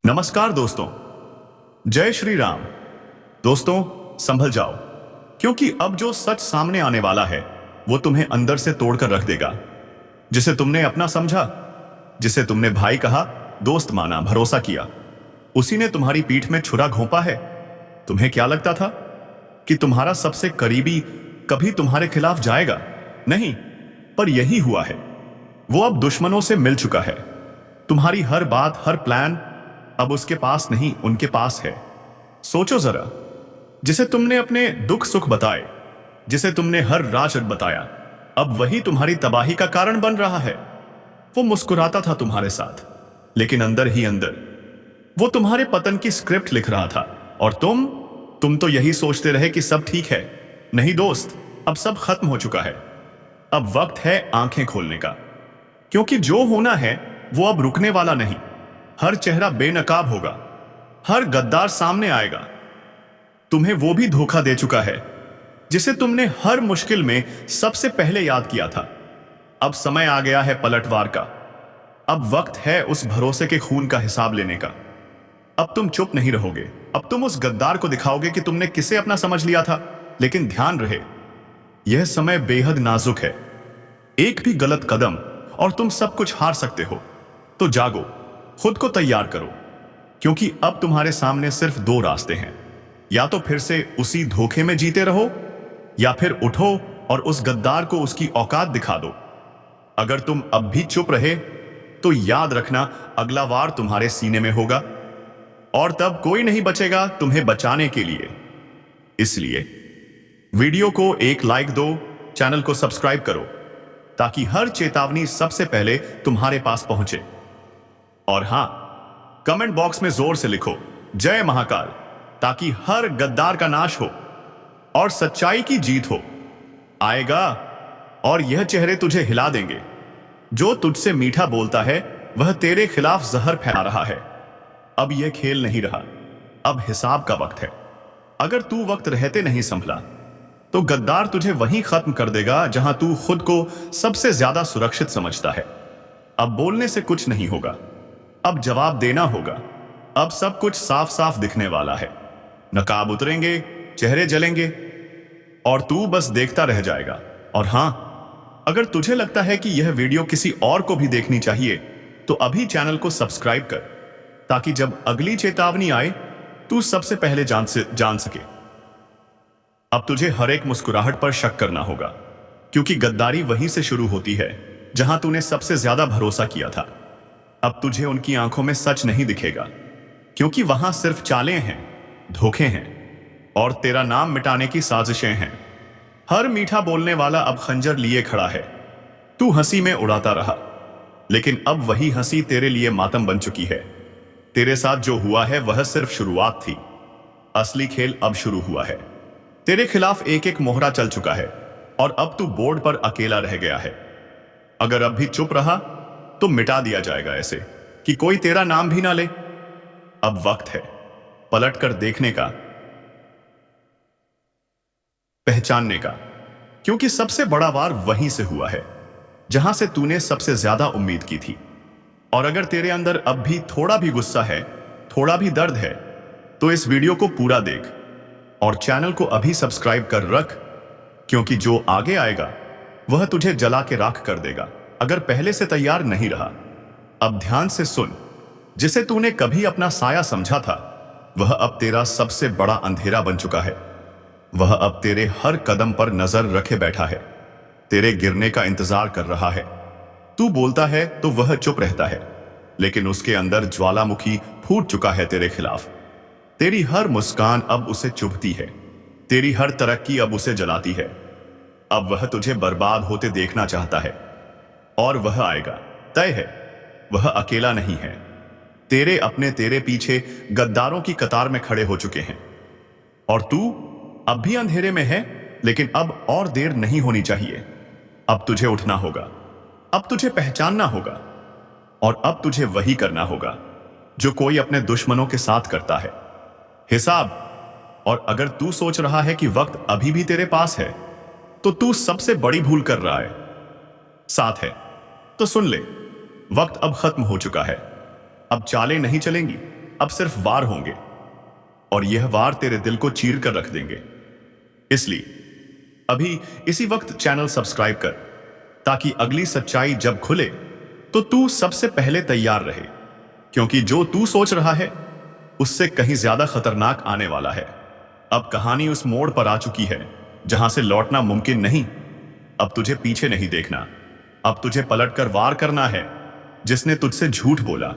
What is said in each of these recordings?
नमस्कार दोस्तों, जय श्री राम। दोस्तों, संभल जाओ, क्योंकि अब जो सच सामने आने वाला है वो तुम्हें अंदर से तोड़कर रख देगा। जिसे तुमने अपना समझा, जिसे तुमने भाई कहा, दोस्त माना, भरोसा किया, उसी ने तुम्हारी पीठ में छुरा घोंपा है। तुम्हें क्या लगता था कि तुम्हारा सबसे करीबी कभी तुम्हारे खिलाफ जाएगा? नहीं, पर यही हुआ है। वो अब दुश्मनों से मिल चुका है। तुम्हारी हर बात, हर प्लान अब उसके पास नहीं, उनके पास है। सोचो जरा, जिसे तुमने अपने दुख सुख बताए, जिसे तुमने हर राज बताया, अब वही तुम्हारी तबाही का कारण बन रहा है। वो मुस्कुराता था तुम्हारे साथ, लेकिन अंदर ही अंदर वो तुम्हारे पतन की स्क्रिप्ट लिख रहा था। और तुम तो यही सोचते रहे कि सब ठीक है। नहीं दोस्त, अब सब खत्म हो चुका है। अब वक्त है आंखें खोलने का, क्योंकि जो होना है वो अब रुकने वाला नहीं। हर चेहरा बेनकाब होगा, हर गद्दार सामने आएगा। तुम्हें वो भी धोखा दे चुका है जिसे तुमने हर मुश्किल में सबसे पहले याद किया था। अब समय आ गया है पलटवार का। अब वक्त है उस भरोसे के खून का हिसाब लेने का। अब तुम चुप नहीं रहोगे। अब तुम उस गद्दार को दिखाओगे कि तुमने किसे अपना समझ लिया था। लेकिन ध्यान रहे, यह समय बेहद नाजुक है। एक भी गलत कदम और तुम सब कुछ हार सकते हो। तो जागो, खुद को तैयार करो, क्योंकि अब तुम्हारे सामने सिर्फ दो रास्ते हैं। या तो फिर से उसी धोखे में जीते रहो, या फिर उठो और उस गद्दार को उसकी औकात दिखा दो। अगर तुम अब भी चुप रहे तो याद रखना, अगला वार तुम्हारे सीने में होगा, और तब कोई नहीं बचेगा तुम्हें बचाने के लिए। इसलिए वीडियो को एक लाइक दो, चैनल को सब्सक्राइब करो, ताकि हर चेतावनी सबसे पहले तुम्हारे पास पहुंचे। और हां, कमेंट बॉक्स में जोर से लिखो जय महाकाल, ताकि हर गद्दार का नाश हो और सच्चाई की जीत हो। आएगा, और यह चेहरे तुझे हिला देंगे। जो तुझसे मीठा बोलता है वह तेरे खिलाफ जहर फैला रहा है। अब यह खेल नहीं रहा, अब हिसाब का वक्त है। अगर तू वक्त रहते नहीं संभला तो गद्दार तुझे वहीं खत्म कर देगा जहां तू खुद को सबसे ज्यादा सुरक्षित समझता है। अब बोलने से कुछ नहीं होगा, अब जवाब देना होगा। अब सब कुछ साफ साफ दिखने वाला है। नकाब उतरेंगे, चेहरे जलेंगे, और तू बस देखता रह जाएगा। और हां, अगर तुझे लगता है कि यह वीडियो किसी और को भी देखनी चाहिए तो अभी चैनल को सब्सक्राइब कर, ताकि जब अगली चेतावनी आए तू सबसे पहले जान सके। अब तुझे हर एक मुस्कुराहट पर शक करना होगा, क्योंकि गद्दारी वहीं से शुरू होती है जहां तूने सबसे ज्यादा भरोसा किया था। अब तुझे उनकी आंखों में सच नहीं दिखेगा, क्योंकि वहां सिर्फ चालें हैं, धोखे हैं, और तेरा नाम मिटाने की साजिशें हैं। हर मीठा बोलने वाला अब खंजर लिए खड़ा है। तू हंसी में उड़ाता रहा, लेकिन अब वही हंसी तेरे लिए मातम बन चुकी है। तेरे साथ जो हुआ है वह सिर्फ शुरुआत थी। असली खेल अब शुरू हुआ है। तेरे खिलाफ एक एक मोहरा चल चुका है, और अब तू बोर्ड पर अकेला रह गया है। अगर अब भी चुप रहा तो मिटा दिया जाएगा, ऐसे कि कोई तेरा नाम भी ना ले। अब वक्त है पलट कर देखने का, पहचानने का, क्योंकि सबसे बड़ा वार वहीं से हुआ है जहां से तूने सबसे ज्यादा उम्मीद की थी। और अगर तेरे अंदर अब भी थोड़ा भी गुस्सा है, थोड़ा भी दर्द है, तो इस वीडियो को पूरा देख और चैनल को अभी सब्सक्राइब कर रख, क्योंकि जो आगे आएगा वह तुझे जला के राख कर देगा अगर पहले से तैयार नहीं रहा। अब ध्यान से सुन, जिसे तूने कभी अपना साया समझा था वह अब तेरा सबसे बड़ा अंधेरा बन चुका है। वह अब तेरे हर कदम पर नजर रखे बैठा है, तेरे गिरने का इंतजार कर रहा है। तू बोलता है तो वह चुप रहता है, लेकिन उसके अंदर ज्वालामुखी फूट चुका है तेरे खिलाफ। तेरी हर मुस्कान अब उसे चुभती है, तेरी हर तरक्की अब उसे जलाती है। अब वह तुझे बर्बाद होते देखना चाहता है, और वह आएगा, तय है। वह अकेला नहीं है, तेरे अपने तेरे पीछे गद्दारों की कतार में खड़े हो चुके हैं। और तू अब भी अंधेरे में है, लेकिन अब और देर नहीं होनी चाहिए। अब तुझे उठना होगा, अब तुझे पहचानना होगा, और अब तुझे वही करना होगा जो कोई अपने दुश्मनों के साथ करता है, हिसाब। और अगर तू सोच रहा है कि वक्त अभी भी तेरे पास है, तो तू सबसे बड़ी भूल कर रहा है। साथ है तो सुन ले, वक्त अब खत्म हो चुका है। अब चालें नहीं चलेंगी, अब सिर्फ वार होंगे, और यह वार तेरे दिल को चीर कर रख देंगे। इसलिए अभी इसी वक्त चैनल सब्सक्राइब कर, ताकि अगली सच्चाई जब खुले तो तू सबसे पहले तैयार रहे, क्योंकि जो तू सोच रहा है उससे कहीं ज्यादा खतरनाक आने वाला है। अब कहानी उस मोड़ पर आ चुकी है जहां से लौटना मुमकिन नहीं। अब तुझे पीछे नहीं देखना, अब तुझे पलटकर वार करना है। जिसने तुझसे झूठ बोला,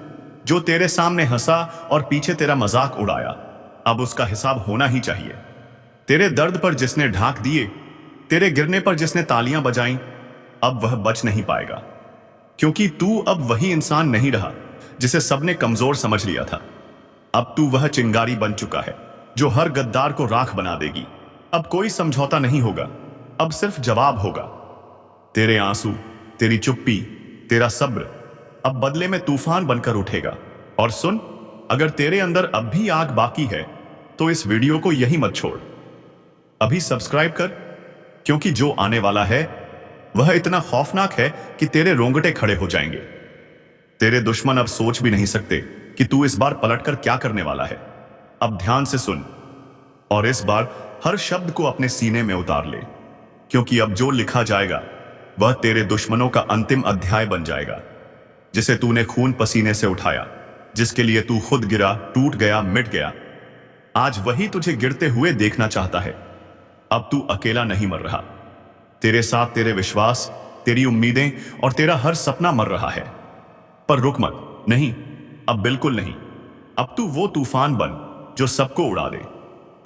जो तेरे सामने हंसा और पीछे तेरा मजाक उड़ाया, अब उसका हिसाब होना ही चाहिए। तेरे दर्द पर जिसने ढाक दिए, तेरे गिरने पर जिसने तालियां बजाईं, अब वह बच नहीं पाएगा, क्योंकि तू अब वही इंसान नहीं रहा जिसे सबने कमजोर समझ लिया था। अब तू वह चिंगारी बन चुका है जो हर गद्दार को राख बना देगी। अब कोई समझौता नहीं होगा, अब सिर्फ जवाब होगा। तेरे आंसू, तेरी चुप्पी, तेरा सब्र अब बदले में तूफान बनकर उठेगा। और सुन, अगर तेरे अंदर अब भी आग बाकी है तो इस वीडियो को यही मत छोड़, अभी सब्सक्राइब कर, क्योंकि जो आने वाला है वह इतना खौफनाक है कि तेरे रोंगटे खड़े हो जाएंगे। तेरे दुश्मन अब सोच भी नहीं सकते कि तू इस बार पलटकर क्या करने वाला है। अब ध्यान से सुन, और इस बार हर शब्द को अपने सीने में उतार ले, क्योंकि अब जो लिखा जाएगा वह तेरे दुश्मनों का अंतिम अध्याय बन जाएगा। जिसे तूने खून पसीने से उठाया, जिसके लिए तू खुद गिरा, टूट गया, मिट गया, आज वही तुझे गिरते हुए देखना चाहता है। अब तू अकेला नहीं मर रहा, तेरे साथ तेरे विश्वास, तेरी उम्मीदें और तेरा हर सपना मर रहा है। पर रुक मत, नहीं, अब बिल्कुल नहीं। अब तू वो तूफान बन जो सबको उड़ा दे।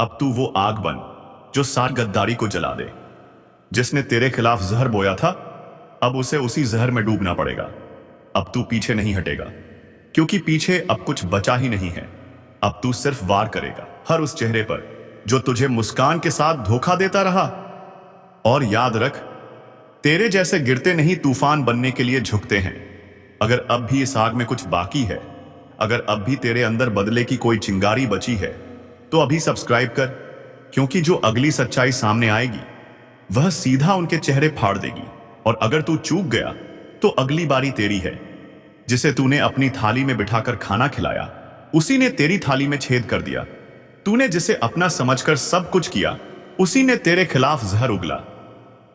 अब तू वो आग बन जो सारी गद्दारी को जला दे। जिसने तेरे खिलाफ जहर बोया था, अब उसे उसी जहर में डूबना पड़ेगा। अब तू पीछे नहीं हटेगा, क्योंकि पीछे अब कुछ बचा ही नहीं है। अब तू सिर्फ वार करेगा हर उस चेहरे पर जो तुझे मुस्कान के साथ धोखा देता रहा। और याद रख, तेरे जैसे गिरते नहीं तूफान बनने के लिए झुकते हैं। अगर अब भी इस आग में कुछ बाकी है, अगर अब भी तेरे अंदर बदले की कोई चिंगारी बची है, तो अभी सब्सक्राइब कर, क्योंकि जो अगली सच्चाई सामने आएगी वह सीधा उनके चेहरे फाड़ देगी। और अगर तू चूक गया तो अगली बारी तेरी है। जिसे तूने अपनी थाली में बिठाकर खाना खिलाया, उसी ने तेरी थाली में छेद कर दिया। तूने जिसे अपना समझकर सब कुछ किया, उसी ने तेरे खिलाफ जहर उगला।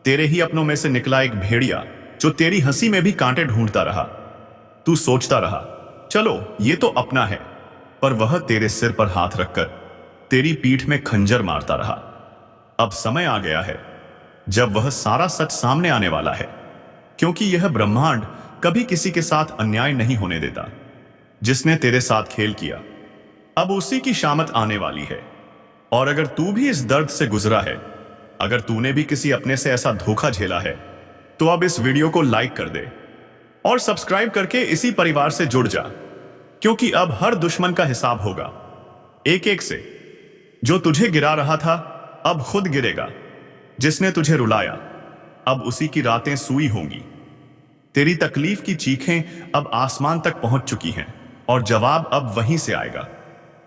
तेरे ही अपनों में से निकला एक भेड़िया जो तेरी हंसी में भी कांटे ढूंढता रहा। तू सोचता रहा, चलो ये तो अपना है, पर वह तेरे सिर पर हाथ रखकर तेरी पीठ में खंजर मारता रहा। अब समय आ गया है जब वह सारा सच सामने आने वाला है, क्योंकि यह ब्रह्मांड कभी किसी के साथ अन्याय नहीं होने देता। जिसने तेरे साथ खेल किया, अब उसी की शामत आने वाली है। और अगर तू भी इस दर्द से गुजरा है, अगर तूने भी किसी अपने से ऐसा धोखा झेला है, तो अब इस वीडियो को लाइक कर दे और सब्सक्राइब करके इसी परिवार से जुड़ जा, क्योंकि अब हर दुश्मन का हिसाब होगा, एक एक से। जो तुझे गिरा रहा था अब खुद गिरेगा। जिसने तुझे रुलाया, अब उसी की रातें सूई होंगी। तेरी तकलीफ की चीखें अब आसमान तक पहुंच चुकी हैं, और जवाब अब वहीं से आएगा,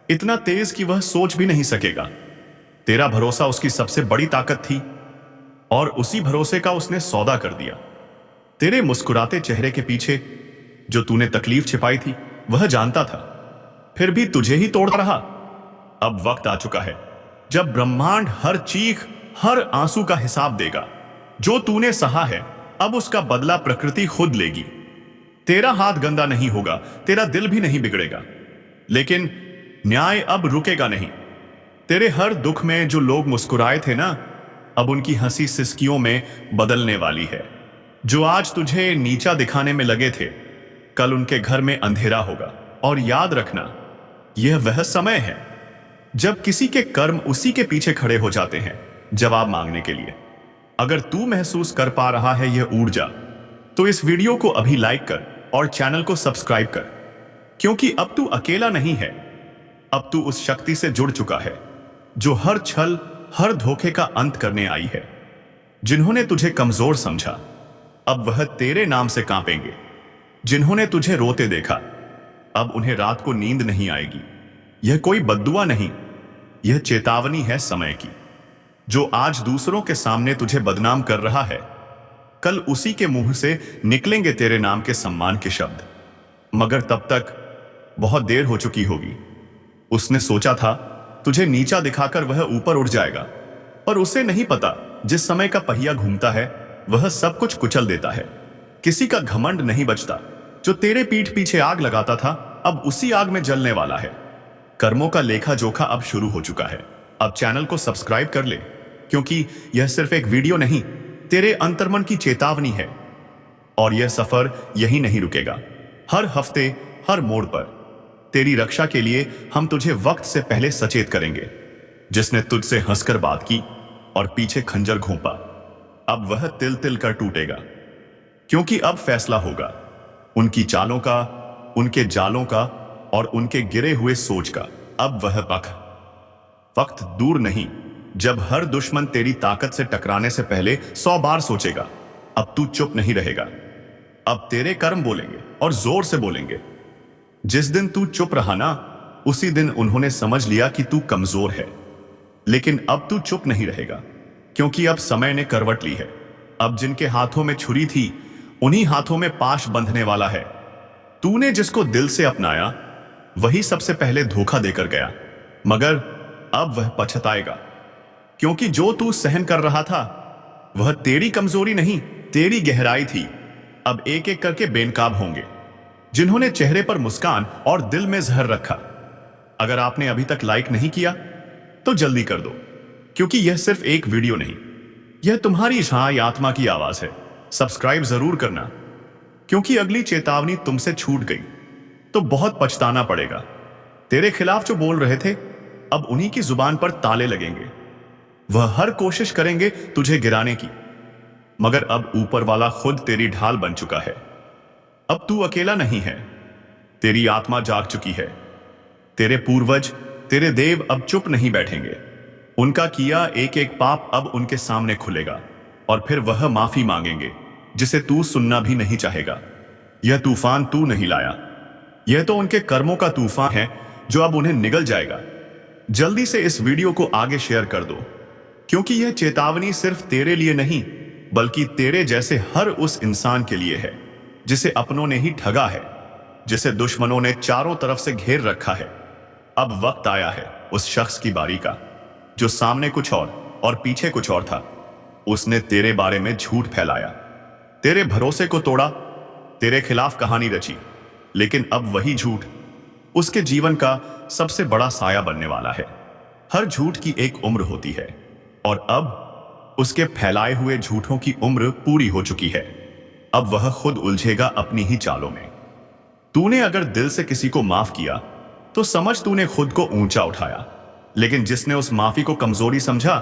इतना तेज कि वह सोच भी नहीं सकेगा। तेरा भरोसा उसकी सबसे बड़ी ताकत थी, और उसी भरोसे का उसने सौदा कर दिया। तेरे मुस्कुराते चेहरे के पीछे जो तूने तकलीफ छिपाई थी, वह जानता था, फिर भी तुझे ही तोड़ रहा। अब वक्त आ चुका है जब ब्रह्मांड हर चीख, हर आंसू का हिसाब देगा। जो तूने सहा है, अब उसका बदला प्रकृति खुद लेगी। तेरा हाथ गंदा नहीं होगा, तेरा दिल भी नहीं बिगड़ेगा, लेकिन न्याय अब रुकेगा नहीं। तेरे हर दुख में जो लोग मुस्कुराए थे ना, अब उनकी हंसी सिसकियों में बदलने वाली है। जो आज तुझे नीचा दिखाने में लगे थे, कल उनके घर में अंधेरा होगा। और याद रखना, यह वह समय है जब किसी के कर्म उसी के पीछे खड़े हो जाते हैं जवाब मांगने के लिए। अगर तू महसूस कर पा रहा है यह ऊर्जा, तो इस वीडियो को अभी लाइक कर और चैनल को सब्सक्राइब कर, क्योंकि अब तू अकेला नहीं है। अब तू उस शक्ति से जुड़ चुका है जो हर छल, हर धोखे का अंत करने आई है। जिन्होंने तुझे कमजोर समझा, अब वह तेरे नाम से कांपेंगे। जिन्होंने तुझे रोते देखा, अब उन्हें रात को नींद नहीं आएगी। यह कोई बद्दुआ नहीं, यह चेतावनी है समय की। जो आज दूसरों के सामने तुझे बदनाम कर रहा है, कल उसी के मुंह से निकलेंगे तेरे नाम के सम्मान के शब्द। मगर तब तक बहुत देर हो चुकी होगी। उसने सोचा था तुझे नीचा दिखाकर वह ऊपर उठ जाएगा, पर उसे नहीं पता जिस समय का पहिया घूमता है वह सब कुछ कुचल देता है। किसी का घमंड नहीं बचता। जो तेरे पीठ पीछे आग लगाता था अब उसी आग में जलने वाला है। कर्मों का लेखा जोखा अब शुरू हो चुका है। अब चैनल को सब्सक्राइब कर ले, क्योंकि यह सिर्फ एक वीडियो नहीं, तेरे अंतर्मन की चेतावनी है। और यह सफर यही नहीं रुकेगा। हर हफ्ते, हर मोड़ पर तेरी रक्षा के लिए हम तुझे वक्त से पहले सचेत करेंगे। जिसने तुझसे हंसकर बात की और पीछे खंजर घोंपा, अब वह तिल तिल कर टूटेगा, क्योंकि अब फैसला होगा उनकी चालों का, उनके जालों का और उनके गिरे हुए सोच का। अब वह वक्त दूर नहीं जब हर दुश्मन तेरी ताकत से टकराने से पहले 100 बार सोचेगा। अब तू चुप नहीं रहेगा। अब तेरे कर्म बोलेंगे और जोर से बोलेंगे। जिस दिन तू चुप रहा ना, उसी दिन उन्होंने समझ लिया कि तू कमजोर है। लेकिन अब तू चुप नहीं रहेगा, क्योंकि अब समय ने करवट ली है। अब जिनके हाथों में छुरी थी उन्हीं हाथों में पाश बंधने वाला है। तूने जिसको दिल से अपनाया वही सबसे पहले धोखा देकर गया, मगर अब वह पछताएगा, क्योंकि जो तू सहन कर रहा था वह तेरी कमजोरी नहीं, तेरी गहराई थी। अब एक एक करके बेनकाब होंगे जिन्होंने चेहरे पर मुस्कान और दिल में जहर रखा। अगर आपने अभी तक लाइक नहीं किया तो जल्दी कर दो, क्योंकि यह सिर्फ एक वीडियो नहीं, यह तुम्हारी शाही आत्मा की आवाज है। सब्सक्राइब जरूर करना, क्योंकि अगली चेतावनी तुमसे छूट गई तो बहुत पछताना पड़ेगा। तेरे खिलाफ जो बोल रहे थे अब उन्हीं की जुबान पर ताले लगेंगे। वह हर कोशिश करेंगे तुझे गिराने की, मगर अब ऊपर वाला खुद तेरी ढाल बन चुका है। अब तू अकेला नहीं है, तेरी आत्मा जाग चुकी है। तेरे पूर्वज, तेरे देव अब चुप नहीं बैठेंगे। उनका किया एक एक पाप अब उनके सामने खुलेगा, और फिर वह माफी मांगेंगे जिसे तू सुनना भी नहीं चाहेगा। यह तूफान तू नहीं लाया, यह तो उनके कर्मों का तूफान है जो अब उन्हें निगल जाएगा। जल्दी से इस वीडियो को आगे शेयर कर दो, क्योंकि यह चेतावनी सिर्फ तेरे लिए नहीं, बल्कि तेरे जैसे हर उस इंसान के लिए है जिसे अपनों ने ही ठगा है, जिसे दुश्मनों ने चारों तरफ से घेर रखा है। अब वक्त आया है उस शख्स की बारी का जो सामने कुछ और पीछे कुछ और था। उसने तेरे बारे में झूठ फैलाया, तेरे भरोसे को तोड़ा, तेरे खिलाफ कहानी रची, लेकिन अब वही झूठ उसके जीवन का सबसे बड़ा साया बनने वाला है। हर झूठ की एक उम्र होती है, और अब उसके फैलाए हुए झूठों की उम्र पूरी हो चुकी है। अब वह खुद उलझेगा अपनी ही चालों में। तूने अगर दिल से किसी को माफ किया तो समझ तूने खुद को ऊंचा उठाया, लेकिन जिसने उस माफी को कमजोरी समझा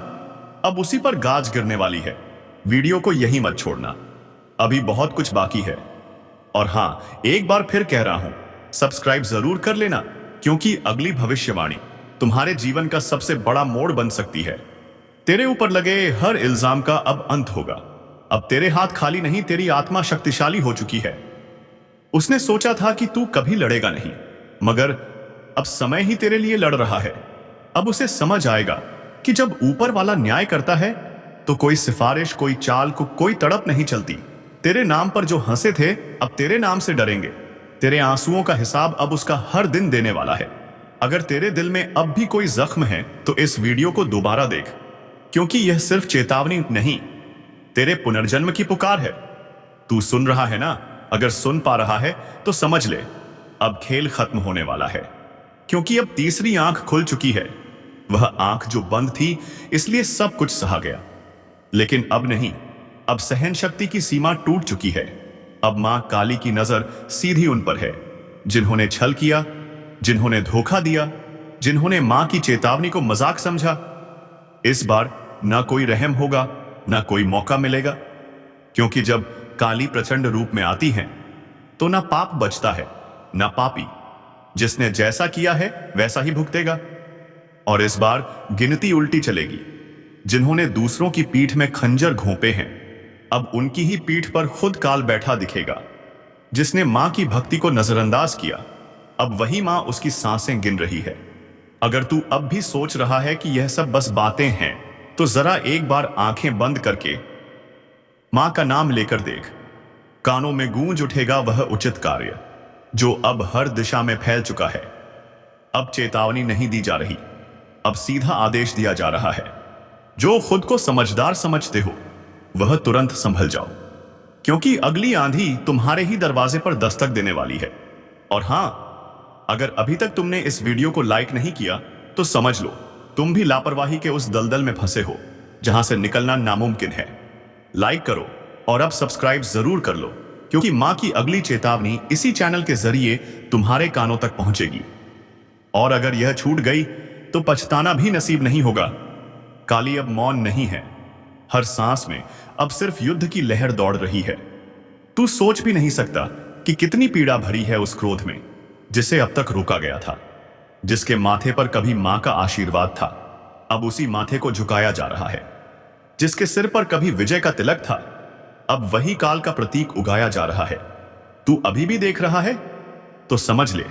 अब उसी पर गाज गिरने वाली है। वीडियो को यहीं मत छोड़ना, अभी बहुत कुछ बाकी है। और हां, एक बार फिर कह रहा हूं, सब्सक्राइब जरूर कर लेना, क्योंकि अगली भविष्यवाणी तुम्हारे जीवन का सबसे बड़ा मोड़ बन सकती है। तेरे ऊपर लगे हर इल्जाम का अब अंत होगा। अब तेरे हाथ खाली नहीं, तेरी आत्मा शक्तिशाली हो चुकी है। उसने सोचा था कि तू कभी लड़ेगा नहीं, मगर अब समय ही तेरे लिए लड़ रहा है। अब उसे समझ आएगा कि जब ऊपर वाला न्याय करता है तो कोई सिफारिश, कोई चाल को कोई तड़प नहीं चलती। तेरे नाम पर जो हंसे थे अब तेरे नाम से डरेंगे। तेरे आंसुओं का हिसाब अब उसका हर दिन देने वाला है। अगर तेरे दिल में अब भी कोई जख्म है तो इस वीडियो को दोबारा देख, क्योंकि यह सिर्फ चेतावनी नहीं, तेरे पुनर्जन्म की पुकार है। तू सुन रहा है ना? अगर सुन पा रहा है तो समझ ले, अब खेल खत्म होने वाला है, क्योंकि अब तीसरी आंख खुल चुकी है। वह आंख जो बंद थी इसलिए सब कुछ सहा गया, लेकिन अब नहीं। अब सहन शक्ति की सीमा टूट चुकी है। अब मां काली की नजर सीधी उन पर है जिन्होंने छल किया, जिन्होंने धोखा दिया, जिन्होंने मां की चेतावनी को मजाक समझा। इस बार ना कोई रहम होगा, ना कोई मौका मिलेगा, क्योंकि जब काली प्रचंड रूप में आती है तो ना पाप बचता है, ना पापी। जिसने जैसा किया है वैसा ही भुगतेगा। और इस बार गिनती उल्टी चलेगी। जिन्होंने दूसरों की पीठ में खंजर घोंपे हैं अब उनकी ही पीठ पर खुद काल बैठा दिखेगा। जिसने मां की भक्ति को नजरअंदाज किया अब वही मां उसकी सांसें गिन रही है। अगर तू अब भी सोच रहा है कि यह सब बस बातें हैं तो जरा एक बार आंखें बंद करके मां का नाम लेकर देख। कानों में गूंज उठेगा वह उचित कार्य जो अब हर दिशा में फैल चुका है। अब चेतावनी नहीं दी जा रही, अब सीधा आदेश दिया जा रहा है। जो खुद को समझदार समझते हो वह तुरंत संभल जाओ, क्योंकि अगली आंधी तुम्हारे ही दरवाजे पर दस्तक देने वाली है। और हां, अगर अभी तक तुमने इस वीडियो को लाइक नहीं किया तो समझ लो तुम भी लापरवाही के उस दलदल में फंसे हो जहां से निकलना नामुमकिन है। लाइक करो और अब सब्सक्राइब जरूर कर लो, क्योंकि मां की अगली चेतावनी इसी चैनल के जरिए तुम्हारे कानों तक पहुंचेगी। और अगर यह छूट गई तो पछताना भी नसीब नहीं होगा। काली अब मौन नहीं है, हर सांस में अब सिर्फ युद्ध की लहर दौड़ रही है। तू सोच भी नहीं सकता कि कितनी पीड़ा भरी है उस क्रोध में जिसे अब तक रोका गया था। जिसके माथे पर कभी मां का आशीर्वाद था, अब उसी माथे को झुकाया जा रहा है। जिसके सिर पर कभी विजय का तिलक था, अब वही काल का प्रतीक उगाया जा रहा है। तू अभी भी देख रहा है तो समझ ले,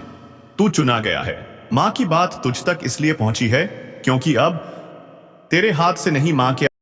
तू चुना गया है। मां की बात तुझ तक इसलिए पहुंची है क्योंकि अब तेरे हाथ से नहीं मां के